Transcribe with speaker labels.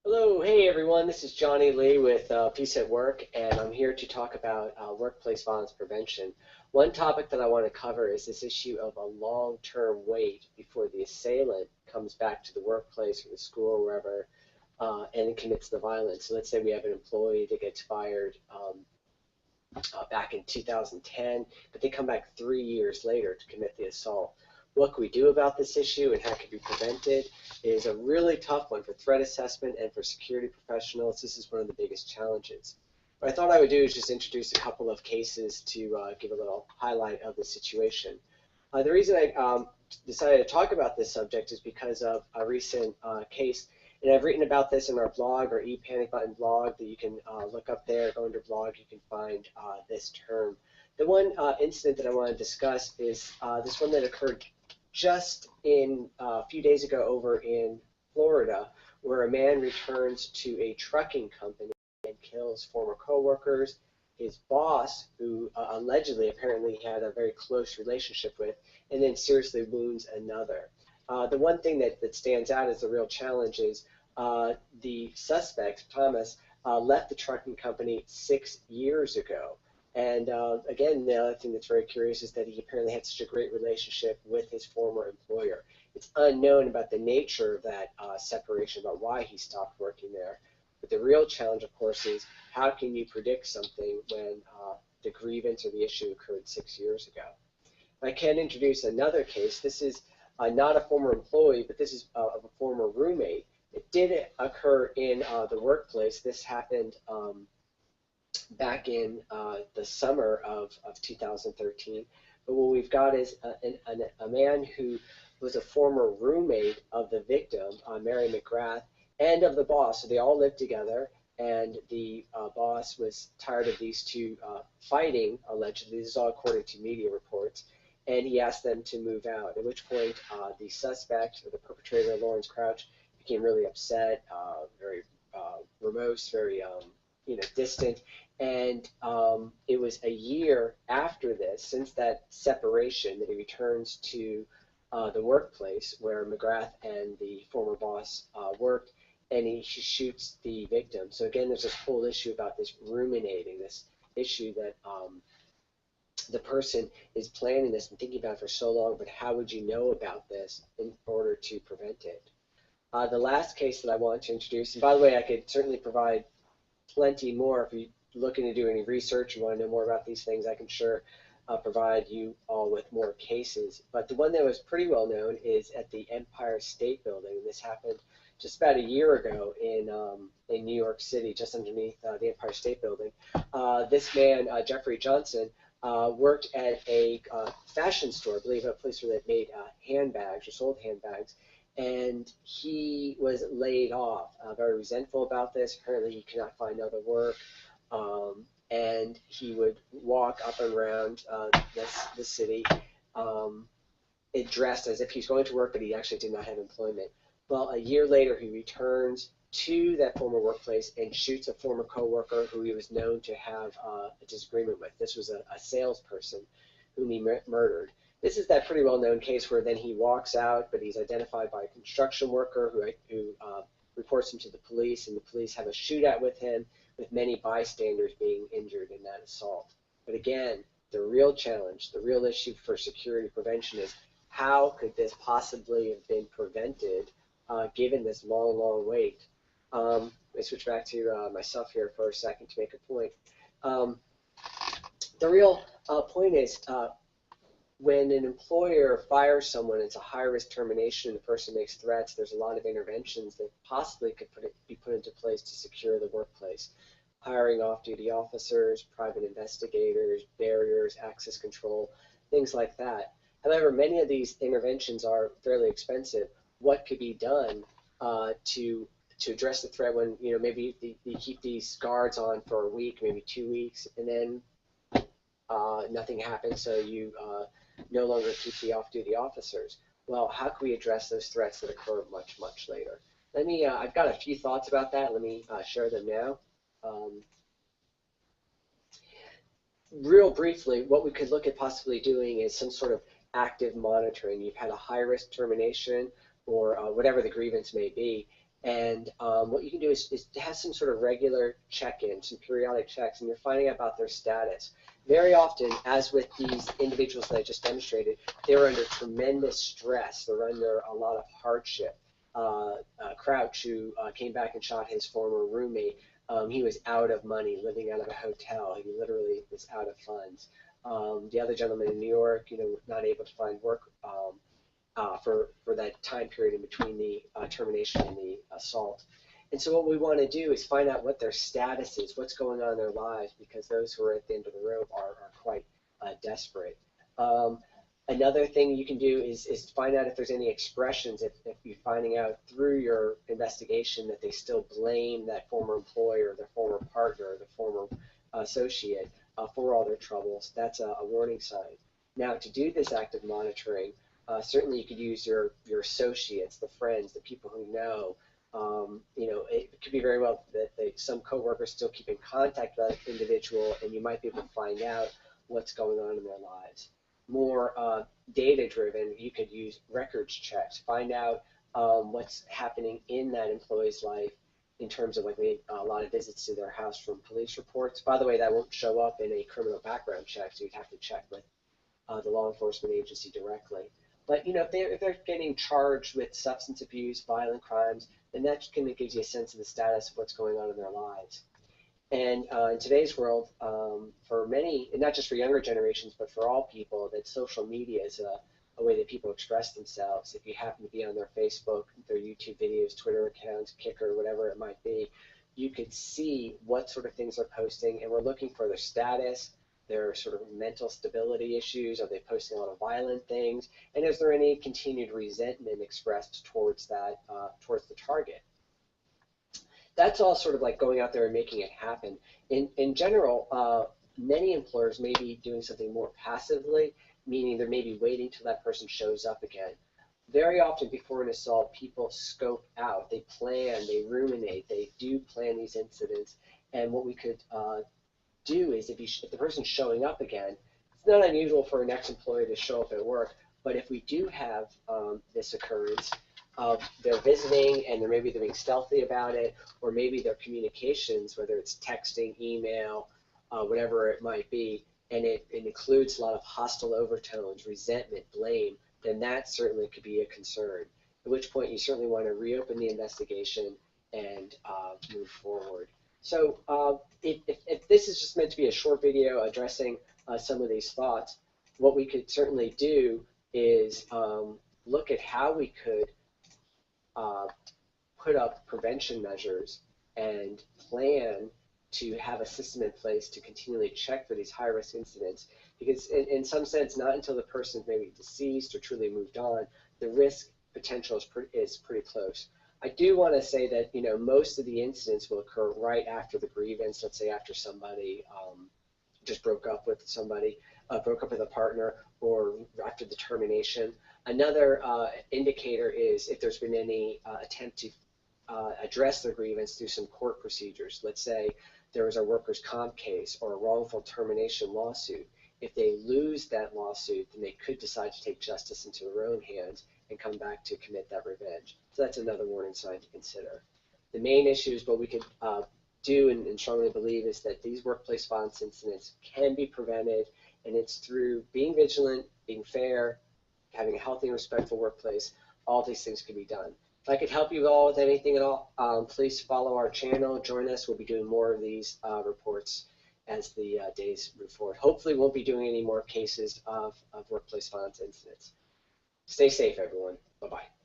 Speaker 1: Hello, hey everyone, this is Johnny Lee with Peace at Work, and I'm here to talk about workplace violence prevention. One topic that I want to cover is this issue of a long-term wait before the assailant comes back to the workplace or the school or wherever and commits the violence. So let's say we have an employee that gets fired back in 2010, but they come back 3 years later to commit the assault. What can we do about this issue and how it can be prevented is a really tough one for threat assessment and for security professionals. This is one of the biggest challenges. What I thought I would do is just introduce a couple of cases to give a little highlight of the situation. The reason I decided to talk about this subject is because of a recent case, and I've written about this in our blog, our ePanic Button blog, that you can look up there. Go under blog, you can find this term. The one incident that I want to discuss is this one that occurred just a few days ago over in Florida, where a man returns to a trucking company and kills former coworkers, his boss, who allegedly, apparently had a very close relationship with, and then seriously wounds another. The one thing that stands out as the real challenge is the suspect, Thomas, left the trucking company 6 years ago. And again, the other thing that's very curious is that he apparently had such a great relationship with his former employer. It's unknown about the nature of that separation, about why he stopped working there. But the real challenge, of course, is how can you predict something when the grievance or the issue occurred 6 years ago? I can introduce another case. This is not a former employee, but this is of a former roommate. It did occur in the workplace. This happened back in the summer of 2013. But what we've got is a man who was a former roommate of the victim, Mary McGrath, and of the boss. So they all lived together, and the boss was tired of these two fighting, allegedly. This is all according to media reports. And he asked them to move out, at which point the suspect, or the perpetrator, Lawrence Crouch, became really upset, very morose, very distant. And it was a year after this, since that separation, that he returns to the workplace where McGrath and the former boss worked, and he shoots the victim. So again, there's this whole issue about this ruminating, this issue that the person is planning this and thinking about it for so long, but how would you know about this in order to prevent it? The last case that I want to introduce, and by the way, I could certainly provide plenty more if you're looking to do any research and want to know more about these things. I can sure provide you all with more cases. But the one that was pretty well known is at the Empire State Building. This happened just about a year ago in New York City, just underneath the Empire State Building. This man, Jeffrey Johnson, worked at a fashion store, I believe a place where they made handbags or sold handbags, and he was laid off, very resentful about this. Apparently he could not find other work, and he would walk up and around the city dressed as if he's going to work, but he actually did not have employment. Well, a year later, he returns to that former workplace and shoots a former coworker who he was known to have a disagreement with. This was a salesperson whom he murdered. This is that pretty well-known case where then he walks out, but he's identified by a construction worker who reports him to the police, and the police have a shootout with him, with many bystanders being injured in that assault. But again, the real challenge, the real issue for security prevention is how could this possibly have been prevented given this long, long wait? Let me switch back to myself here for a second to make a point. The real point is when an employer fires someone, it's a high-risk termination, the person makes threats, there's a lot of interventions that possibly could be put into place to secure the workplace. Hiring off-duty officers, private investigators, barriers, access control, things like that. However, many of these interventions are fairly expensive. What could be done to address the threat when maybe you keep these guards on for a week, maybe 2 weeks, and then nothing happens, so you no longer keep the off-duty officers? Well, how can we address those threats that occur much, much later? I've got a few thoughts about that. Let me share them now. Real briefly, what we could look at possibly doing is some sort of active monitoring. You've had a high-risk termination or whatever the grievance may be, And what you can do is to have some sort of regular check-ins, some periodic checks, and you're finding out about their status. Very often, as with these individuals that I just demonstrated, they're under tremendous stress. They're under a lot of hardship. Crouch, who came back and shot his former roommate, he was out of money, living out of a hotel. He literally was out of funds. The other gentleman in New York, not able to find work for that time period in between the termination and the assault. And so what we want to do is find out what their status is, what's going on in their lives, because those who are at the end of the rope are quite desperate. Another thing you can do is find out if there's any expressions, if you're finding out through your investigation that they still blame that former employer, their former partner, the former associate for all their troubles. That's a warning sign. Now, to do this active monitoring, certainly you could use your associates, the friends, the people who know. It could be very well that some coworkers still keep in contact with that individual, and you might be able to find out what's going on in their lives. More data-driven, you could use records checks, find out what's happening in that employee's life in terms of like a lot of visits to their house from police reports. By the way, that won't show up in a criminal background check, so you'd have to check with the law enforcement agency directly. But if they're getting charged with substance abuse, violent crimes, then that kind of gives you a sense of the status of what's going on in their lives. And in today's world, for many, and not just for younger generations, but for all people, that social media is a way that people express themselves. If you happen to be on their Facebook, their YouTube videos, Twitter accounts, Kicker, whatever it might be, you could see what sort of things they're posting, and we're looking for their status, their sort of mental stability issues. Are they posting a lot of violent things? And is there any continued resentment expressed towards that, towards the target? That's all sort of like going out there and making it happen. In general, many employers may be doing something more passively, meaning they're maybe waiting till that person shows up again. Very often before an assault, people scope out, they plan, they ruminate, they do plan these incidents. And what we could do is if the person's showing up again, it's not unusual for an ex-employee to show up at work, but if we do have this occurrence of they're visiting and they're being stealthy about it, or maybe their communications, whether it's texting, email, whatever it might be, and it includes a lot of hostile overtones, resentment, blame, then that certainly could be a concern, at which point you certainly want to reopen the investigation and move forward. So if this is just meant to be a short video addressing some of these thoughts, what we could certainly do is look at how we could put up prevention measures and plan to have a system in place to continually check for these high-risk incidents, because in some sense, not until the person is maybe deceased or truly moved on, the risk potential is pretty close. I do want to say that most of the incidents will occur right after the grievance. Let's say after somebody just broke up with somebody, broke up with a partner, or after the termination. Another indicator is if there's been any attempt to address their grievance through some court procedures. Let's say there was a workers' comp case or a wrongful termination lawsuit. If they lose that lawsuit, then they could decide to take justice into their own hands and come back to commit that revenge. So that's another warning sign to consider. The main issue is what we could do and strongly believe is that these workplace violence incidents can be prevented, and it's through being vigilant, being fair, having a healthy and respectful workplace. All these things can be done. If I could help you all with anything at all, please follow our channel, join us. We'll be doing more of these reports as the days move forward. Hopefully we won't be doing any more cases of workplace violence incidents. Stay safe, everyone. Bye-bye.